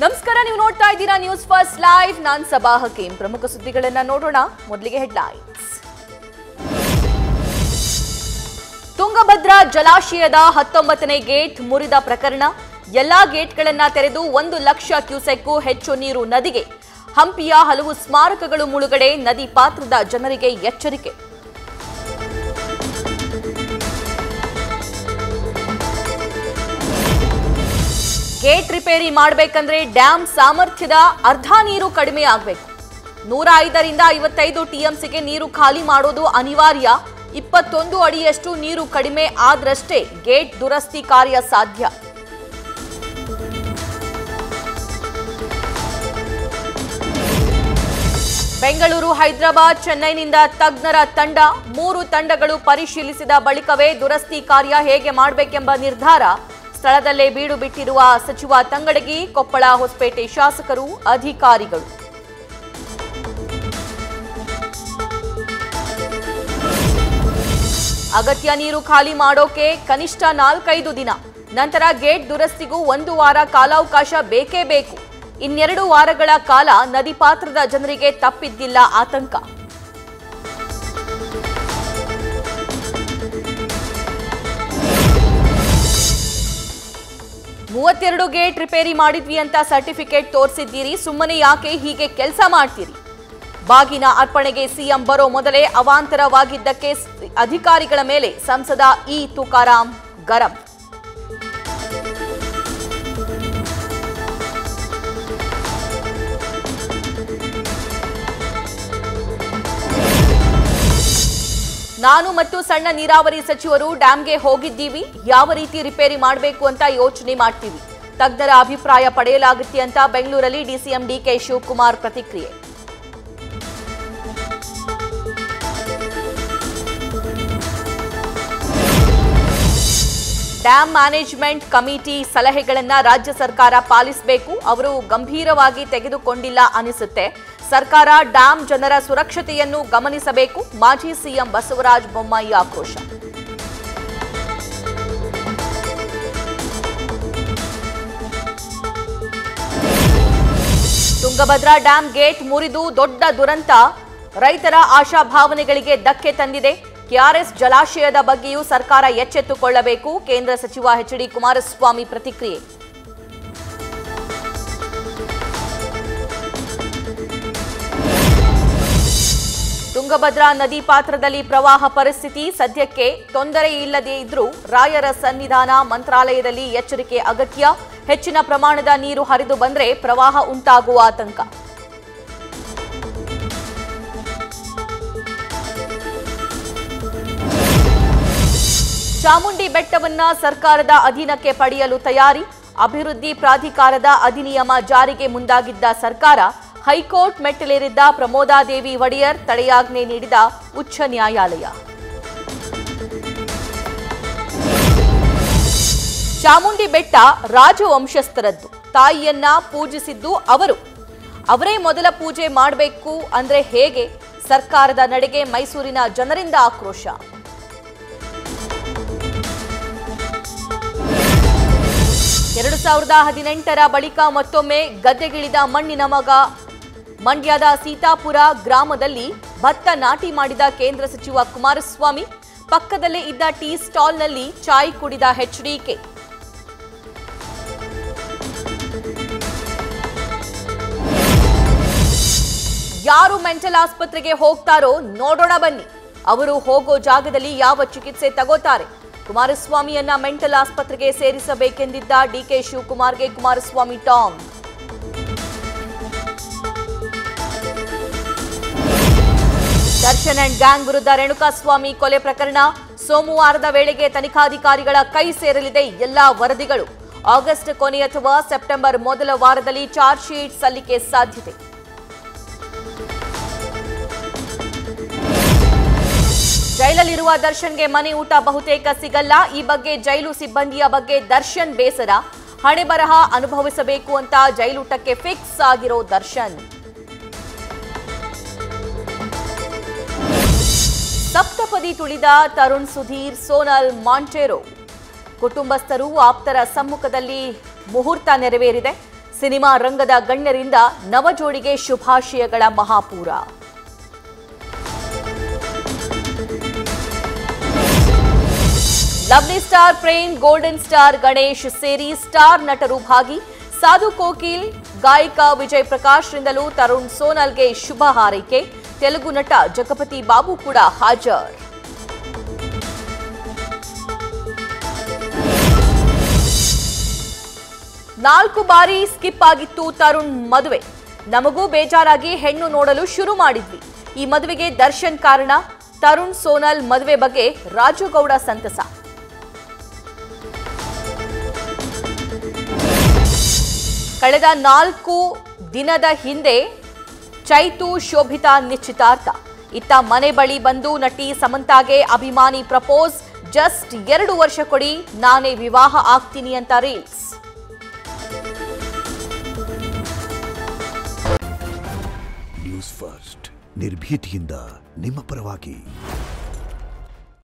ನಮಸ್ಕಾರ, ನೀವು ನೋಡ್ತಾ ಇದ್ದೀರಾ ನ್ಯೂಸ್ ಫಸ್ಟ್ ಲೈವ್. ನಾನು ಸಬಾ ಹಕೀಂ. ಪ್ರಮುಖ ಸುದ್ದಿಗಳನ್ನ ನೋಡೋಣ. ಮೊದಲಿಗೆ ಹೆಡ್ಲೈನ್ಸ್. ತುಂಗಭದ್ರಾ ಜಲಾಶಯದ 19ನೇ ಗೇಟ್ ಮುರಿದ ಪ್ರಕರಣ. ಎಲ್ಲಾ ಗೇಟ್ಗಳನ್ನ ತೆರೆದು 1 ಲಕ್ಷ ಕ್ಯೂಸೆಕ್ಗೂ ಹೆಚ್ಚು ನೀರು ನದಿಗೆ. ಹಂಪಿಯ ಹಲವು ಸ್ಮಾರಕಗಳು ಮುಳುಗಡೆ. ನದಿ ಪಾತ್ರದ ಜನರಿಗೆ ಎಚ್ಚರಿಕೆ. ಗೇಟ್ ರಿಪೇರಿ ಮಾಡಬೇಕಂದ್ರೆ ಡ್ಯಾಮ್ ಸಾಮರ್ಥ್ಯದ ಅರ್ಧ ನೀರು ಕಡಿಮೆ ಆಗಬೇಕು. 105 ರಿಂದ 55 ಟಿಎಂಸಿಗೆ ನೀರು ಖಾಲಿ ಮಾಡೋದು ಅನಿವಾರ್ಯ. 21 ಅಡಿಯಷ್ಟು ನೀರು ಕಡಿಮೆ ಆದ್ರಷ್ಟೇ ಗೇಟ್ ದುರಸ್ತಿ ಕಾರ್ಯ ಸಾಧ್ಯ. ಬೆಂಗಳೂರು, ಹೈದರಾಬಾದ್, ಚೆನ್ನೈನಿಂದ ತಜ್ಞರ ತಂಡ. 3 ತಂಡಗಳು ಪರಿಶೀಲಿಸಿದ ಬಳಿಕವೇ ದುರಸ್ತಿ ಕಾರ್ಯ ಹೇಗೆ ಮಾಡಬೇಕೆಂಬ ನಿರ್ಧಾರ. ಸ್ಥಳದಲ್ಲೇ ಬೀಡು ಬಿಟ್ಟಿರುವ ಸಚಿವ ತಂಗಡಗಿ, ಕೊಪ್ಪಳ, ಹೊಸಪೇಟೆ ಶಾಸಕರು, ಅಧಿಕಾರಿಗಳು. ಅಗತ್ಯ ನೀರು ಖಾಲಿ ಮಾಡೋಕೆ ಕನಿಷ್ಠ 4-5 ದಿನ. ನಂತರ ಗೇಟ್ ದುರಸ್ತಿಗೂ 1 ವಾರ ಕಾಲಾವಕಾಶ ಬೇಕೇ ಬೇಕು. 2 ವಾರಗಳ ಕಾಲ ನದಿ ಪಾತ್ರದ ಜನರಿಗೆ ತಪ್ಪಿದ್ದಿಲ್ಲ ಆತಂಕ. ಮೂವತ್ತೆರಡು ಗೇಟ್ ರಿಪೇರಿ ಮಾಡಿದ್ವಿ ಅಂತ ಸರ್ಟಿಫಿಕೇಟ್ ತೋರಿಸಿದ್ದೀರಿ, ಸುಮ್ಮನೆ ಯಾಕೆ ಹೀಗೆ ಕೆಲಸ ಮಾಡ್ತೀರಿ? ಬಾಗಿನ ಅರ್ಪಣೆಗೆ ಸಿಎಂ ಬರೋ ಮೊದಲೇ ಅವಾಂತರವಾಗಿದ್ದಕ್ಕೆ ಅಧಿಕಾರಿಗಳ ಮೇಲೆ ಸಂಸದ ಇ ತುಕಾರಾಂ ಗರಂ. ನಾನು ಮತ್ತು ಸಣ್ಣ ನೀರಾವರಿ ಸಚಿವರು ಡ್ಯಾಂಗೆ ಹೋಗಿದ್ದೀವಿ. ಯಾವ ರೀತಿ ರಿಪೇರಿ ಮಾಡಬೇಕು ಅಂತ ಯೋಚನೆ ಮಾಡ್ತೀವಿ. ತಜ್ಞರ ಅಭಿಪ್ರಾಯ ಪಡೆಯಲಾಗುತ್ತೆ ಅಂತ ಬೆಂಗಳೂರಲ್ಲಿ ಡಿಸಿಎಂ ಡಿಕೆ ಶಿವಕುಮಾರ್ ಪ್ರತಿಕ್ರಿಯೆ. ಡ್ಯಾಂ ಮ್ಯಾನೇಜ್ಮೆಂಟ್ ಕಮಿಟಿ ಸಲಹೆಗಳನ್ನ ರಾಜ್ಯ ಸರ್ಕಾರ ಪಾಲಿಸಬೇಕು. ಅವರು ಗಂಭೀರವಾಗಿ ತೆಗೆದುಕೊಂಡಿಲ್ಲ ಅನಿಸುತ್ತೆ. ಸರ್ಕಾರ ಡ್ಯಾಂ ಜನರ ಸುರಕ್ಷತೆಯನ್ನು ಗಮನಿಸಬೇಕು. ಮಾಜಿ ಸಿಎಂ ಬಸವರಾಜ ಬೊಮ್ಮಾಯಿ ಆಕ್ರೋಶ. ತುಂಗಭದ್ರಾ ಡ್ಯಾಂ ಗೇಟ್ ಮುರಿದು ದೊಡ್ಡ ದುರಂತ. ರೈತರ ಆಶಾಭಾವನೆಗಳಿಗೆ ಧಕ್ಕೆ ತಂದಿದೆ. ಕೆಆರ್ಎಸ್ ಜಲಾಶಯದ ಬಗ್ಗೆಯೂ ಸರ್ಕಾರ ಎಚ್ಚೆತ್ತುಕೊಳ್ಳಬೇಕು. ಕೇಂದ್ರ ಸಚಿವ ಎಚ್.ಡಿ. ಕುಮಾರಸ್ವಾಮಿ ಪ್ರತಿಕ್ರಿಯೆ. ತುಂಗಭದ್ರಾ ನದಿ ಪಾತ್ರದಲ್ಲಿ ಪ್ರವಾಹ ಪರಿಸ್ಥಿತಿ. ಸದ್ಯಕ್ಕೆ ತೊಂದರೆ ಇಲ್ಲದೇ ಇದ್ರೂ ರಾಯರ ಸನ್ನಿಧಾನ ಮಂತ್ರಾಲಯದಲ್ಲಿ ಎಚ್ಚರಿಕೆ ಅಗತ್ಯ. ಹೆಚ್ಚಿನ ಪ್ರಮಾಣದ ನೀರು ಹರಿದು ಬಂದ್ರೆ ಪ್ರವಾಹ ಉಂಟಾಗುವ ಆತಂಕ. ಚಾಮುಂಡಿ ಬೆಟ್ಟವನ್ನ ಸರ್ಕಾರದ ಅಧೀನಕ್ಕೆ ಪಡೆಯಲು ತಯಾರಿ. ಅಭಿವೃದ್ಧಿ ಪ್ರಾಧಿಕಾರದ ಅಧಿನಿಯಮ ಜಾರಿಗೆ ಮುಂದಾಗಿದ್ದ ಸರ್ಕಾರ ಹೈಕೋರ್ಟ್ ಮೆಟ್ಟಿಲೇರಿದ್ದ ಪ್ರಮೋದಾದೇವಿ ಒಡೆಯರ್ ತಡೆಯಾಜ್ಞೆ ನೀಡಿದ ಉಚ್ಚ ನ್ಯಾಯಾಲಯ. ಚಾಮುಂಡಿ ಬೆಟ್ಟ ರಾಜವಂಶಸ್ಥರದ್ದು. ತಾಯಿಯನ್ನ ಪೂಜಿಸಿದ್ದು ಅವರೇ ಮೊದಲ ಪೂಜೆ ಮಾಡಬೇಕು ಅಂದ್ರೆ ಹೇಗೆ? ಸರ್ಕಾರದ ನಡೆಗೆ ಮೈಸೂರಿನ ಜನರಿಂದ ಆಕ್ರೋಶ. 2018ರ ಬಳಿಕ ಮತ್ತೊಮ್ಮೆ ಗದ್ದೆಗಿಳಿದ ಮಣ್ಣಿನ ಮಗ. ಮಂಡ್ಯದ ಸೀತಾಪುರ ಗ್ರಾಮದಲ್ಲಿ ಭತ್ತ ನಾಟಿ ಮಾಡಿದ ಕೇಂದ್ರ ಸಚಿವ ಕುಮಾರಸ್ವಾಮಿ. ಪಕ್ಕದಲ್ಲೇ ಇದ್ದ ಟೀ ಸ್ಟಾಲ್ನಲ್ಲಿ ಚಾಯ್ ಕುಡಿದ ಎಚ್ಡಿಕೆ. ಯಾರು ಮೆಂಟಲ್ ಆಸ್ಪತ್ರೆಗೆ ಹೋಗ್ತಾರೋ ನೋಡೋಣ ಬನ್ನಿ. ಅವರು ಹೋಗೋ ಜಾಗದಲ್ಲಿ ಯಾವ ಚಿಕಿತ್ಸೆ ತಗೋತಾರೆ? ಕುಮಾರಸ್ವಾಮಿಯನ್ನ ಮೆಂಟಲ್ ಆಸ್ಪತ್ರೆಗೆ ಸೇರಿಸಬೇಕೆಂದಿದ್ದ ಡಿಕೆ ಶಿವಕುಮಾರ್ಗೆ ಕುಮಾರಸ್ವಾಮಿ ಟಾಂಗ್. ದರ್ಶನ್ ಅಂಡ್ ಗ್ಯಾಂಗ್ ವಿರುದ್ಧ ರೇಣುಕಾಸ್ವಾಮಿ ಕೊಲೆ ಪ್ರಕರಣ. ಸೋಮವಾರದ ವೇಳೆಗೆ ತನಿಖಾಧಿಕಾರಿಗಳ ಕೈ ಸೇರಲಿದೆ ಎಲ್ಲಾ ವರದಿಗಳು. ಆಗಸ್ಟ್ ಕೊನೆ ಅಥವಾ ಸೆಪ್ಟೆಂಬರ್ ಮೊದಲ ವಾರದಲ್ಲಿ ಚಾರ್ಜ್ ಶೀಟ್ ಸಲ್ಲಿಕೆ ಸಾಧ್ಯತೆ. ಜೈಲಲ್ಲಿರುವ ದರ್ಶನ್ಗೆ ಮನೆ ಊಟ ಬಹುತೇಕ ಸಿಗಲ್ಲ. ಈ ಬಗ್ಗೆ ಜೈಲು ಸಿಬ್ಬಂದಿಯ ಬಗ್ಗೆ ದರ್ಶನ್ ಬೇಸರ. ಹಣೆ ಬರಹ ಅನುಭವಿಸಬೇಕು ಅಂತ ಜೈಲೂಟಕ್ಕೆ ಫಿಕ್ಸ್ ಆಗಿರೋ ದರ್ಶನ್. ಸಪ್ತಪದಿ ತುಳಿದ ತರುಣ್ ಸುಧೀರ್, ಸೋನಲ್ ಮಾಂಟೇರೋ ಕುಟುಂಬಸ್ಥರು ಆಪ್ತರ ಸಮ್ಮುಖದಲ್ಲಿ ಮುಹೂರ್ತ ನೆರವೇರಿದೆ. ಸಿನಿಮಾ ರಂಗದ ಗಣ್ಯರಿಂದ ನವಜೋಡಿಗೆ ಶುಭಾಶಯಗಳ ಮಹಾಪೂರ. Lovely star Prem, golden star Ganesh ಸೇರಿ ಸ್ಟಾರ್ ನಟರು ಭಾಗಿ. ಸಾಧು ಕೋಕಿಲ್, ಗಾಯಕ ವಿಜಯ್ ಪ್ರಕಾಶ್ ರಿಂದಲೂ ತರುಣ್ ಸೋನಲ್ಗೆ ಶುಭ ಹಾರೈಕೆ. ತೆಲುಗು ನಟ ಜಗಪತಿ ಬಾಬು ಕೂಡ ಹಾಜರ್. ನಾಲ್ಕು ಬಾರಿ ಸ್ಕಿಪ್ ಆಗಿತ್ತು ತರುಣ್ ಮದುವೆ. ನಮಗೂ ಬೇಜಾರಾಗಿ ಹೆಣ್ಣು ನೋಡಲು ಶುರು ಮಾಡಿದ್ವಿ. ಈ ಮದುವೆಗೆ ದರ್ಶನ್ ಕಾರಣ. ತರುಣ್ ಸೋನಲ್ ಮದುವೆ ಬಗ್ಗೆ ರಾಜುಗೌಡ ಸಂತಸ. ಕಳೆದ 4 ದಿನದ ಹಿಂದೆ ಚೈತು ಶೋಭಿತಾ ನಿಶ್ಚಿತಾರ್ಥ. ಇತ್ತ ಮನೆ ಬಳಿ ಬಂದು ನಟಿ ಸಮಂತಾಗೆ ಅಭಿಮಾನಿ ಪ್ರಪೋಸ್. ಜಸ್ಟ್ 2 ವರ್ಷ ಕೊಡಿ, ನಾನೇ ವಿವಾಹ ಆಗ್ತೀನಿ ಅಂತ ರೀಲ್ಸ್. ನ್ಯೂಸ್ ಫಸ್ಟ್ ನಿರ್ಭೀತಿಯಿಂದ ನಿಮ್ಮ ಪರವಾಗಿ.